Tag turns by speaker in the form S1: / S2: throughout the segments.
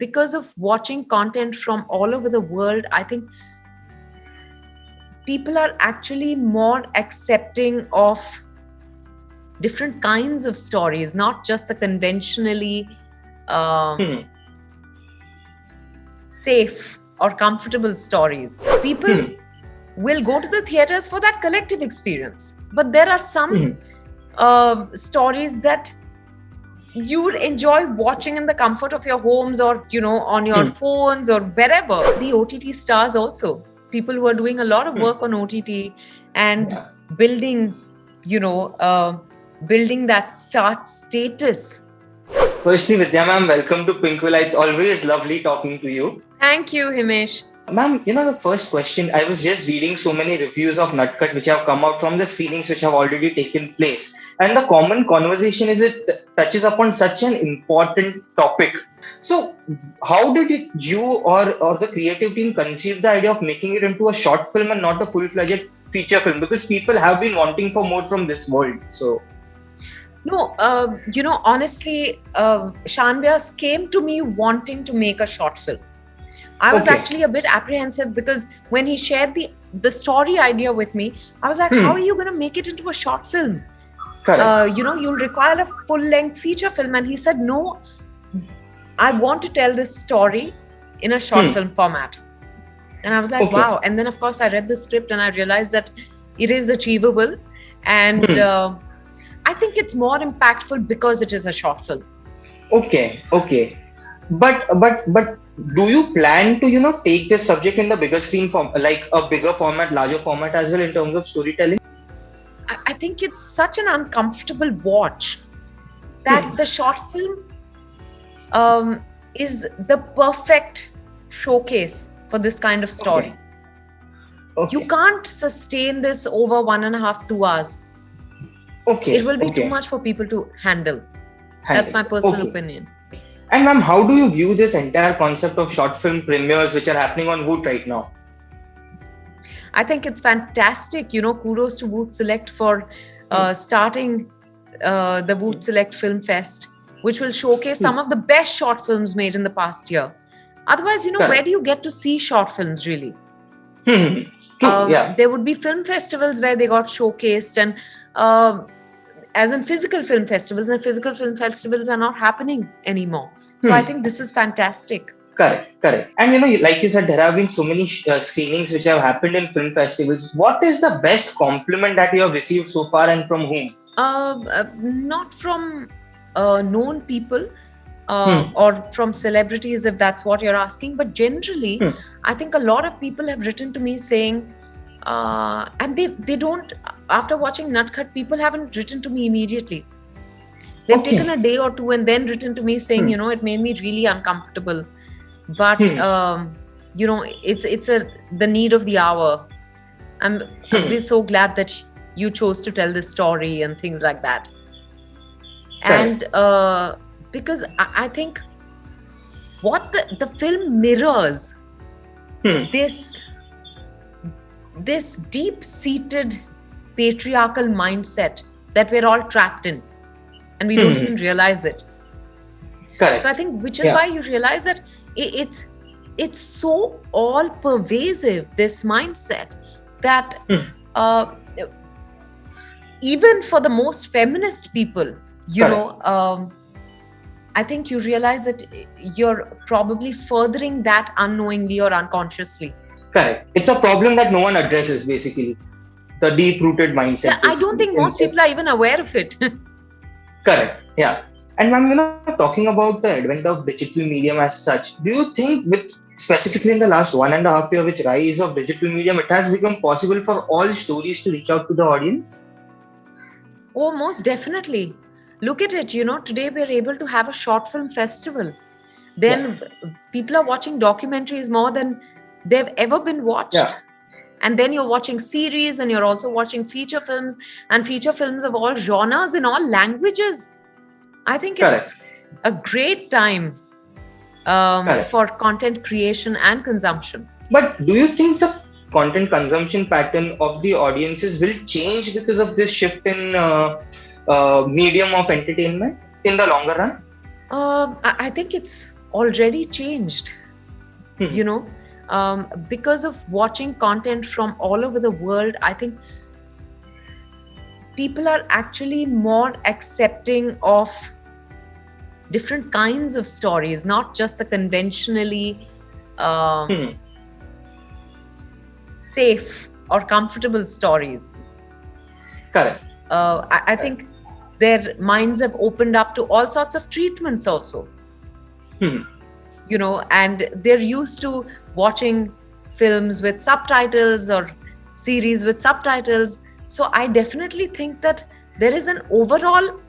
S1: because of watching content from all over the world, I think people are actually more accepting of different kinds of stories, not just the conventionally safe or comfortable stories. People will go to the theaters for that collective experience, but there are some stories that you would enjoy watching in the comfort of your homes, or on your phones or wherever. The OTT stars also, people who are doing a lot of work on OTT and building building that status.
S2: Firstly, Vidya ma'am, welcome to Pinkvilla. It's always lovely talking to you.
S1: Thank you, Himesh.
S2: Ma'am, the first question, I was just reading so many reviews of Nutcut which have come out from the screenings which have already taken place. And the common conversation is it touches upon such an important topic. So how did you or the creative team conceive the idea of making it into a short film and not a full-fledged feature film? Because people have been wanting for more from this world. So...
S1: No, honestly, Shanvyas came to me wanting to make a short film. I was actually a bit apprehensive because when he shared the story idea with me, I was like, how are you going to make it into a short film? You'll require a full-length feature film. And he said, no, I want to tell this story in a short film format. And I was like, wow. And then, of course, I read the script and I realized that it is achievable. And I think it's more impactful because it is a short film. Okay.
S2: But do you plan to, take this subject in the bigger screen form, like a bigger format, larger format as well in terms of storytelling?
S1: I think it's such an uncomfortable watch that the short film is the perfect showcase for this kind of story. You can't sustain this over 1.5, 2 hours. It will be too much for people to handle. That's my personal opinion.
S2: And ma'am, how do you view this entire concept of short film premieres which are happening on Voot right now?
S1: I think it's fantastic. Kudos to Voot Select for starting the Voot Select Film Fest, which will showcase some of the best short films made in the past year. Otherwise, where do you get to see short films really? There would be film festivals where they got showcased, and as in physical film festivals, and physical film festivals are not happening anymore. So I think this is fantastic.
S2: Correct. And like you said, there have been so many screenings which have happened in film festivals. What is the best compliment that you have received so far, and from whom?
S1: Not from known people or from celebrities, if that's what you're asking. But generally, I think a lot of people have written to me saying, and they don't, after watching Nutcut, people haven't written to me immediately. They've taken a day or two and then written to me saying, it made me really uncomfortable. But, it's the need of the hour. I'm really so glad that you chose to tell this story and things like that. And because I think what the film mirrors this deep-seated patriarchal mindset that we're all trapped in, and we don't even realize it.
S2: Correct.
S1: So I think which is why you realize that it's so all-pervasive, this mindset, that even for the most feminist people, I think you realize that you're probably furthering that unknowingly or unconsciously.
S2: Correct. It's a problem that no one addresses, basically. The deep-rooted mindset.
S1: I don't think most people are even aware of it.
S2: Correct. Yeah. And ma'am, talking about the advent of digital medium as such, do you think specifically in the last 1.5 years, with rise of digital medium, it has become possible for all stories to reach out to the audience?
S1: Oh, most definitely. Look at it, today we're able to have a short film festival. Then people are watching documentaries more than they've ever been watched. And then you're watching series, and you're also watching feature films, and feature films of all genres in all languages. I think it's a great time for content creation and consumption.
S2: But do you think the content consumption pattern of the audiences will change because of this shift in medium of entertainment in the longer run?
S1: I think it's already changed. You know, because of watching content from all over the world, I think people are actually more accepting of different kinds of stories, not just the conventionally safe or comfortable stories.
S2: Correct.
S1: I think their minds have opened up to all sorts of treatments also. You know, and they're used to watching films with subtitles or series with subtitles. So I definitely think that there is an overall,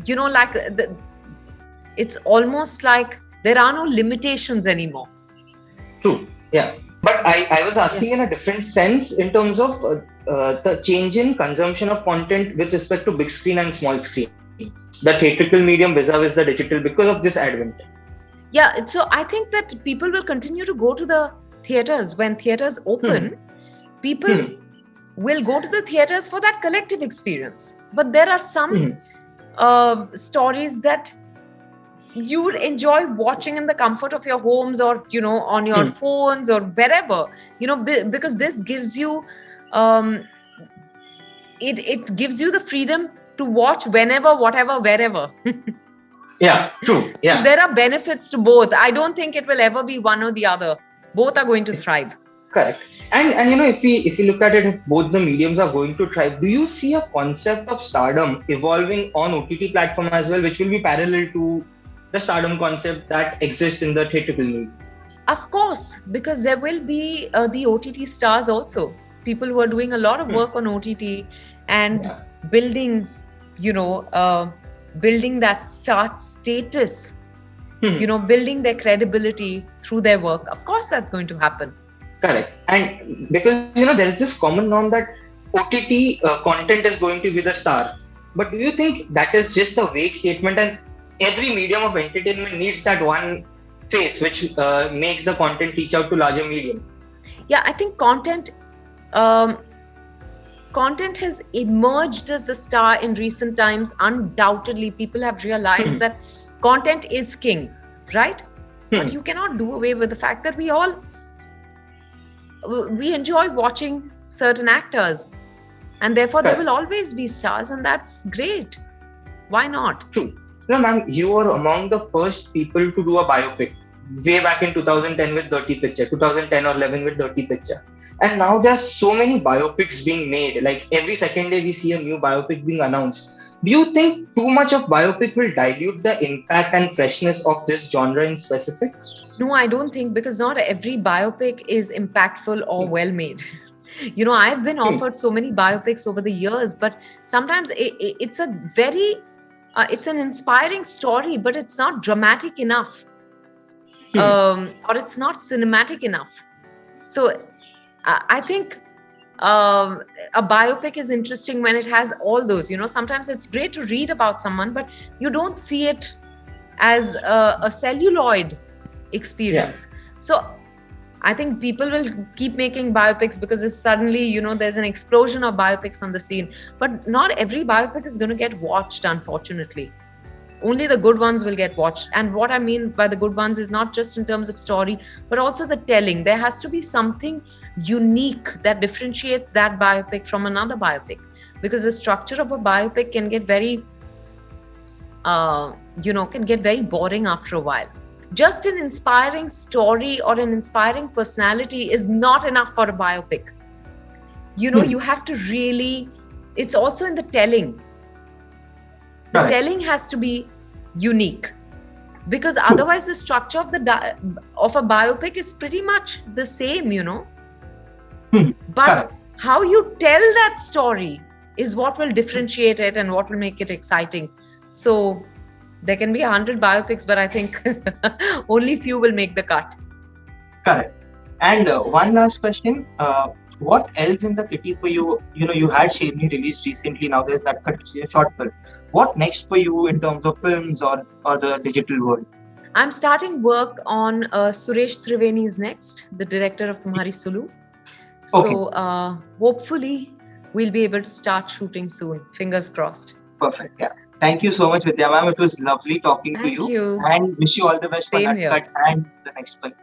S1: you know, like it's almost like there are no limitations anymore.
S2: True. Yeah. But I was asking in a different sense in terms of the change in consumption of content with respect to big screen and small screen. The theatrical medium vis-a-vis the digital because of this advent.
S1: Yeah, so I think that people will continue to go to the theaters when theaters open. People will go to the theaters for that collective experience. But there are some stories that you would enjoy watching in the comfort of your homes or, you know, on your phones or wherever, you know, because this gives you, it gives you the freedom to watch whenever, whatever, wherever.
S2: Yeah, true. Yeah.
S1: So there are benefits to both. I don't think it will ever be one or the other. Both are going to thrive.
S2: Correct. And you know, if we look at it, if both the mediums are going to thrive, do you see a concept of stardom evolving on OTT platform as well, which will be parallel to the stardom concept that exists in the theatrical medium?
S1: Of course, because there will be the OTT stars also. People who are doing a lot of work on OTT and building, you know, building that star status, you know, building their credibility through their work. Of course, that's going to happen.
S2: Correct. And because, you know, there is this common norm that OTT content is going to be the star. But do you think that is just a vague statement and every medium of entertainment needs that one face which makes the content reach out to larger medium? Yeah,
S1: I think content has emerged as a star in recent times. Undoubtedly, people have realized that content is king, right? But you cannot do away with the fact that we enjoy watching certain actors, and therefore there will always be stars, and that's great. Why not?
S2: True. No, ma'am, you were among the first people to do a biopic way back in 2010 with Dirty Picture, 2010 or 11 with Dirty Picture. And now there are so many biopics being made. Like every second day we see a new biopic being announced. Do you think too much of biopic will dilute the impact and freshness of this genre in specific?
S1: No, I don't think, because not every biopic is impactful or well made. You know, I've been offered so many biopics over the years, but sometimes it's a very, it's an inspiring story, but it's not dramatic enough. Or it's not cinematic enough. So I think a biopic is interesting when it has all those, you know, sometimes it's great to read about someone, but you don't see it as a celluloid experience. So I think people will keep making biopics because it's suddenly, you know, there's an explosion of biopics on the scene. But not every biopic is going to get watched, unfortunately. Only the good ones will get watched. And what I mean by the good ones is not just in terms of story, but also the telling. There has to be something unique that differentiates that biopic from another biopic. Because the structure of a biopic can get very, can get very boring after a while. Just an inspiring story or an inspiring personality is not enough for a biopic. You know, you have to really, it's also in the telling. The telling has to be unique, because otherwise the structure of of a biopic is pretty much the same, you know. But how you tell that story is what will differentiate it and what will make it exciting. So there can be 100 biopics, but I think only few will make the cut.
S2: Correct. And one last question. What else in the kitty for you? You know, you had Sherni released recently. Now there's that short film. What next for you in terms of films or the digital world?
S1: I'm starting work on Suresh Triveni's next, the director of Tumhari Sulu. So hopefully we'll be able to start shooting soon. Fingers crossed.
S2: Perfect. Yeah. Thank you so much, Vidya ma'am. It was lovely talking to
S1: Thank
S2: you.
S1: you.
S2: And wish you all the best for
S1: Same here.
S2: Nutcut and the next one.